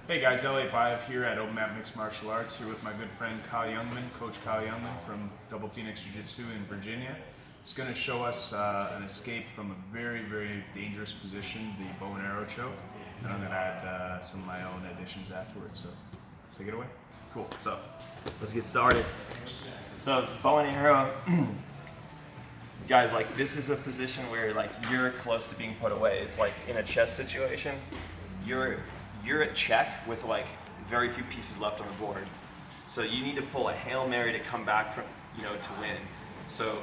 Hey guys, Elliott Bayev here at Openmat Mixed Martial Arts, here with my good friend Youngman, Coach Youngman from Double Phoenix Jiu-Jitsu in Virginia. He's going to show us an escape from a very, very dangerous position, the bow and arrow choke, and I'm going to add some of my own additions afterwards, so take it away. Cool, so let's get started. So bow and arrow, guys, like this is a position where like you're close to being put away. It's like in a chess situation, you're at check with like very few pieces left on the board. So you need to pull a Hail Mary to come back from, to win. So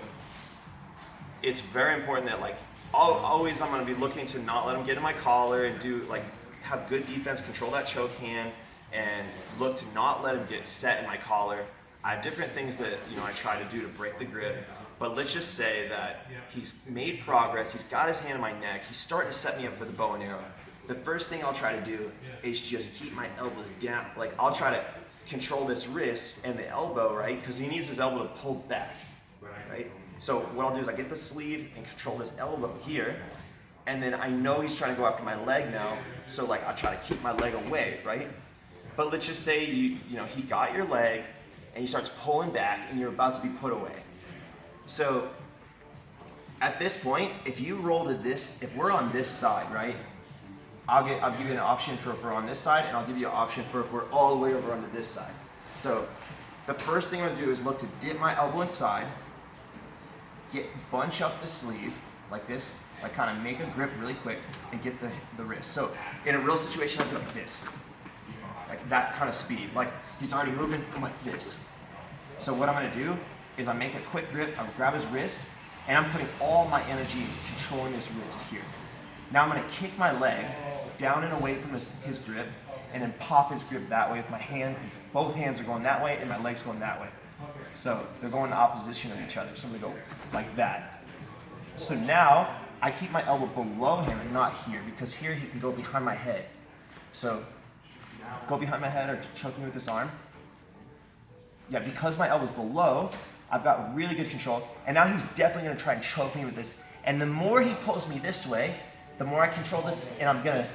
it's very important that like always I'm gonna be looking to not let him get in my collar and do like have good defense, control that choke hand, and look to not let him get set in my collar. I have different things that I try to do to break the grip, but let's just say that he's made progress, he's got his hand on my neck, he's starting to set me up for the bow and arrow. The first thing I'll try to do is just keep my elbows down. Like I'll try to control this wrist and the elbow, right? Because he needs his elbow to pull back, right? So what I'll do is I get the sleeve and control this elbow here, and then I know he's trying to go after my leg now, so like I try to keep my leg away, right? But let's just say he got your leg and he starts pulling back and you're about to be put away. So at this point, if you roll to this, if we're on this side, right? I'll give you an option for if we're on this side, and I'll give you an option for if we're all the way over onto this side. So the first thing I'm gonna do is look to dip my elbow inside, bunch up the sleeve like this, like kind of make a grip really quick and get the wrist. So in a real situation, I'd be like this, like that kind of speed. Like he's already moving, I'm like this. So what I'm gonna do is I make a quick grip, I grab his wrist, and I'm putting all my energy controlling this wrist here. Now I'm gonna kick my leg down and away from his grip, and then pop his grip that way with my hand. Both hands are going that way, and my leg's going that way. So they're going in opposition of each other. So I'm gonna go like that. So now I keep my elbow below him and not here, because here he can go behind my head. So go behind my head or choke me with this arm. Yeah, because my elbow's below, I've got really good control. And now he's definitely gonna try and choke me with this. And the more he pulls me this way, the more I control this, and I'm gonna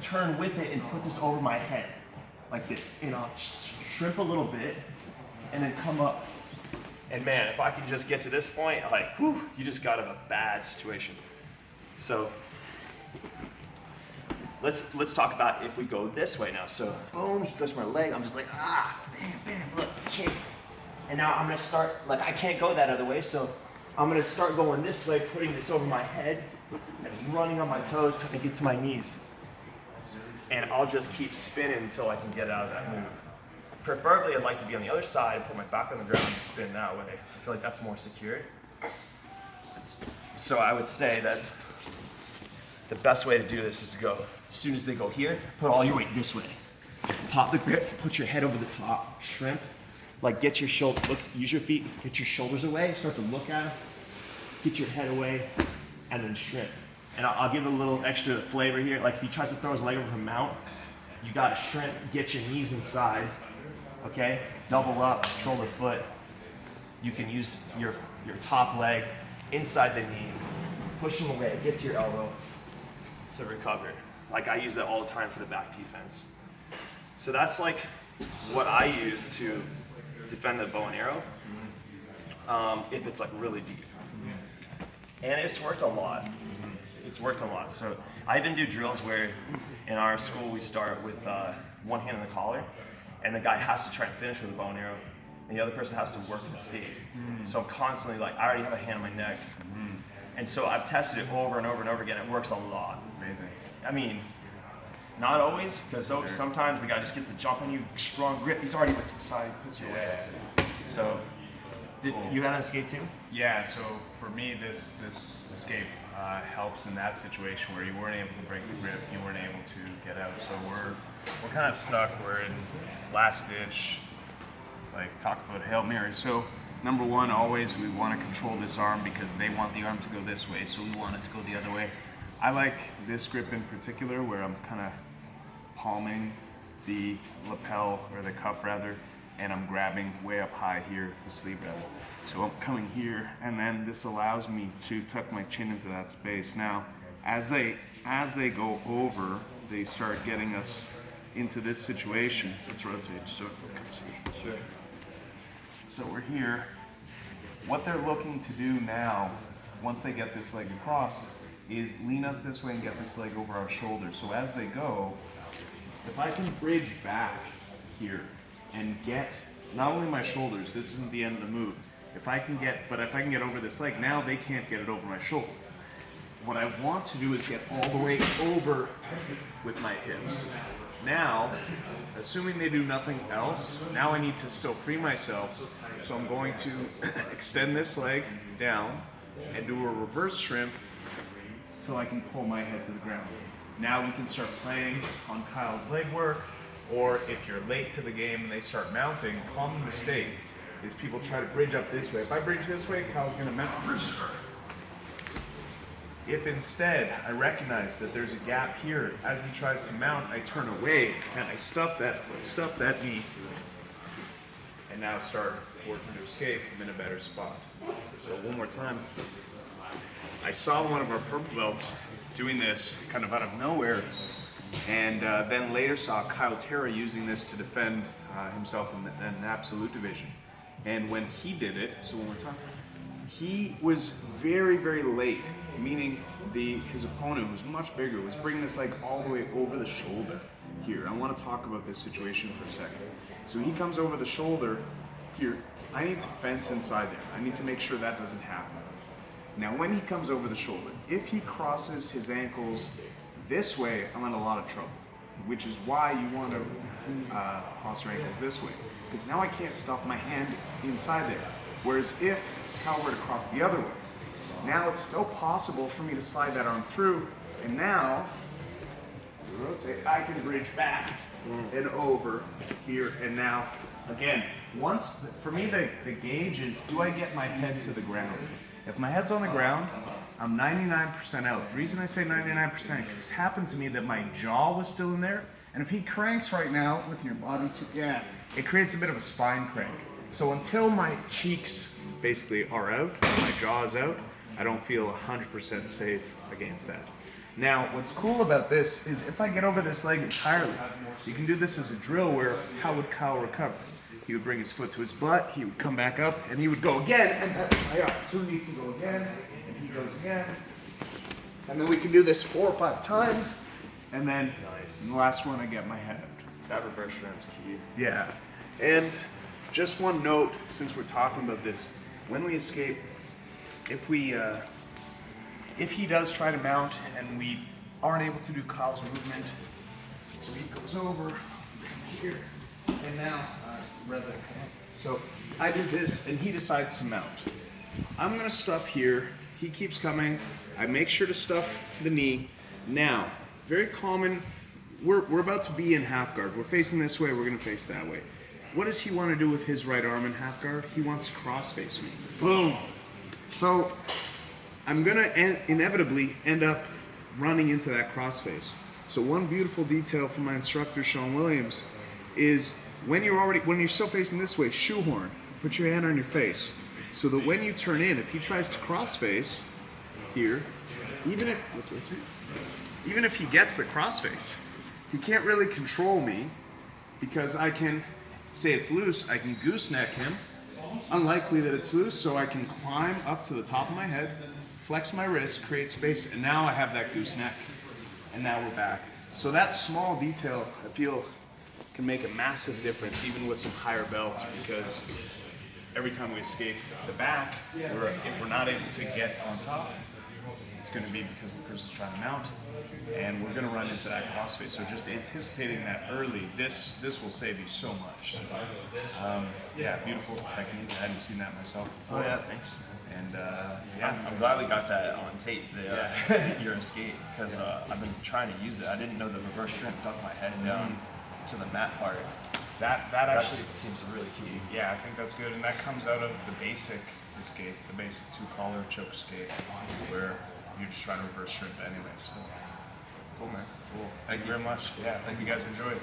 turn with it and put this over my head, like this. And I'll shrimp a little bit, and then come up. And man, if I can just get to this point, like, whew, you just got out of a bad situation. So let's talk about if we go this way now. So boom, he goes for my leg. I'm just like, bam, bam, look, kick. And now I'm gonna start, like I can't go that other way, so I'm gonna start going this way, putting this over my head, and running on my toes, trying to get to my knees. And I'll just keep spinning until I can get out of that move. Preferably, I'd like to be on the other side, put my back on the ground and spin that way. I feel like that's more secure. So I would say that the best way to do this is to go, as soon as they go here, put all your weight this way. Pop the grip, put your head over the top, shrimp. Like get your shoulder, look, use your feet, get your shoulders away, start to look at them, get your head away, and then shrimp. And I'll give it a little extra flavor here. Like if he tries to throw his leg over a mount, you gotta shrimp, get your knees inside, okay? Double up, control the foot. You can use your top leg inside the knee, push him away, get to your elbow to recover. Like I use that all the time for the back defense. So that's like what I use to defend the bow and arrow, if it's like really deep. And it's worked a lot. It's worked a lot. So I even do drills where in our school we start with one hand on the collar, and the guy has to try and finish with a bow and arrow, and the other person has to work and escape. So I'm constantly like, I already have a hand on my neck. And so I've tested it over and over and over again. It works a lot. Amazing. I mean, not always, because sometimes the guy just gets a jump on you, strong grip, he's already to the side, puts you away. So, you had an escape too? Yeah, so for me, this escape helps in that situation where you weren't able to break the grip, you weren't able to get out. So we're kind of stuck. We're in last ditch, like talk about Hail Mary. So number one, always we want to control this arm because they want the arm to go this way, so we want it to go the other way. I like this grip in particular where I'm kind of palming the lapel, or the cuff rather, and I'm grabbing way up high here, the sleeve rather. So I'm coming here, and then this allows me to tuck my chin into that space. Now, as they go over, they start getting us into this situation. Let's rotate so everyone can see. Sure. So we're here. What they're looking to do now, once they get this leg across, is lean us this way and get this leg over our shoulders. So as they go, if I can bridge back here and get not only my shoulders, this isn't the end of the move. If I can get over this leg, now they can't get it over my shoulder. What I want to do is get all the way over with my hips. Now, assuming they do nothing else, now I need to still free myself. So I'm going to extend this leg down and do a reverse shrimp till I can pull my head to the ground. Now we can start playing on Kyle's leg work, or if you're late to the game and they start mounting, common mistake is people try to bridge up this way. If I bridge this way, Kyle's gonna mount first. If instead I recognize that there's a gap here, as he tries to mount, I turn away and I stuff that foot, stuff that knee, and now start working to escape. I'm in a better spot. So one more time. I saw one of our purple belts doing this kind of out of nowhere, and then later saw Kyle Terra using this to defend himself in an absolute division. And when he did it, so one more time, he was very, very late, meaning his opponent, who was much bigger, was bringing this leg all the way over the shoulder here. I want to talk about this situation for a second. So he comes over the shoulder here. I need to fence inside there. I need to make sure that doesn't happen. Now, when he comes over the shoulder, if he crosses his ankles this way, I'm in a lot of trouble, which is why you want to cross your ankles this way, because now I can't stuff my hand inside there. Whereas if Kyle were to cross the other way, now it's still possible for me to slide that arm through, and now rotate, I can bridge back and over here, and now, again, for me the gauge is, do I get my head to the ground? If my head's on the ground, I'm 99% out. The reason I say 99% is it's happened to me that my jaw was still in there, and if he cranks right now with your body it creates a bit of a spine crank. So until my cheeks basically are out, my jaw is out, I don't feel 100% safe against that. Now, what's cool about this is if I get over this leg entirely, you can do this as a drill where how would Kyle recover? He would bring his foot to his butt, he would come back up, and he would go again, and that's my opportunity to go again, and he goes again. And then we can do this 4 or 5 times, and then in the last one I get my head out. That reverse shrimp's key. Yeah, and just one note, since we're talking about this, when we escape, if he does try to mount and we aren't able to do Kyle's movement, so he goes over here, and now, so I do this and he decides to mount. I'm gonna stuff here, he keeps coming, I make sure to stuff the knee. Now, very common, we're about to be in half guard. We're facing this way, we're gonna face that way. What does he want to do with his right arm in half guard? He wants to cross face me. Boom. So I'm gonna inevitably end up running into that cross face. So one beautiful detail from my instructor, Sean Williams, is when you're still facing this way, shoehorn, put your hand on your face. So that when you turn in, if he tries to cross face here, even if he gets the cross face, he can't really control me because I can say it's loose, I can gooseneck him. Unlikely that it's loose, so I can climb up to the top of my head, flex my wrist, create space, and now I have that gooseneck, and now we're back. So that small detail, I feel, can make a massive difference, even with some higher belts, because every time we escape the back, if we're not able to get on top, it's going to be because the person's trying to mount, and we're going to run into that crossface. So just anticipating that early, this will save you so much. So, yeah, beautiful technique. I hadn't seen that myself before. Oh yeah, thanks. And I'm glad we got that on tape, your escape, because I've been trying to use it. I didn't know the reverse shrimp ducked my head down to the mat part. that That actually seems really key. Yeah, I think that's good, and that comes out of the basic escape, the basic 2-collar choke escape, where you're just trying to reverse shrimp anyway. So cool, man. Cool. Thank you very much. Yeah, I think you guys enjoyed it.